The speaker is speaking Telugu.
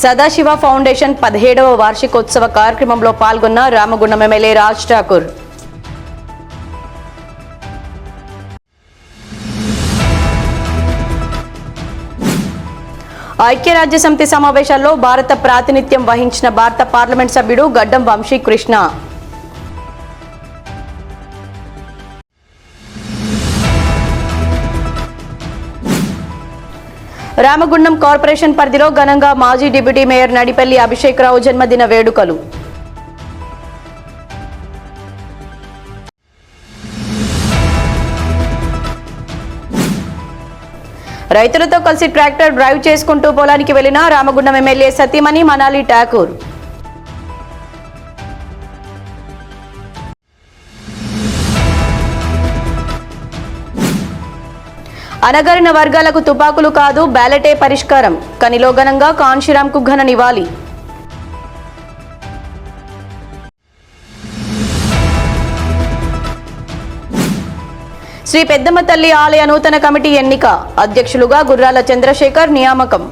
సదాశివ ఫౌండేషన్ 17వ వార్షికోత్సవ కార్యక్రమంలో పాల్గొన్న రామగుండం ఎమ్మెల్యే రాజ్ ఠాకూర్. ఐక్యరాజ్యసమితి సమావేశాల్లో భారత ప్రాతినిధ్యం వహించిన భారత పార్లమెంట్ సభ్యుడు గడ్డం వంశీకృష్ణ. రామగుండం కార్పొరేషన్ పరిధిలో ఘనంగా మాజీ డిప్యూటీ మేయర్ నడిపల్లి అభిషేక్రావు జన్మదిన వేడుకలు. రైతులతో కలిసి ట్రాక్టర్ డ్రైవ్ చేసుకుంటూ పొలానికి వెళ్లిన రామగుండం ఎమ్మెల్యే సతీమణి మనాలి ఠాకూర్. అనగారిన వర్గాలకు తుపాకులు కాదు బ్యాలెటే పరిష్కారం. కనిలో ఘనంగా కాన్షీరాంకు ఘన నివాళి. శ్రీ పెద్దమ్మ తల్లి ఆలయ నూతన కమిటీ ఎన్నిక. అధ్యక్షులుగా గుర్రాల చంద్రశేఖర్ నియామకం.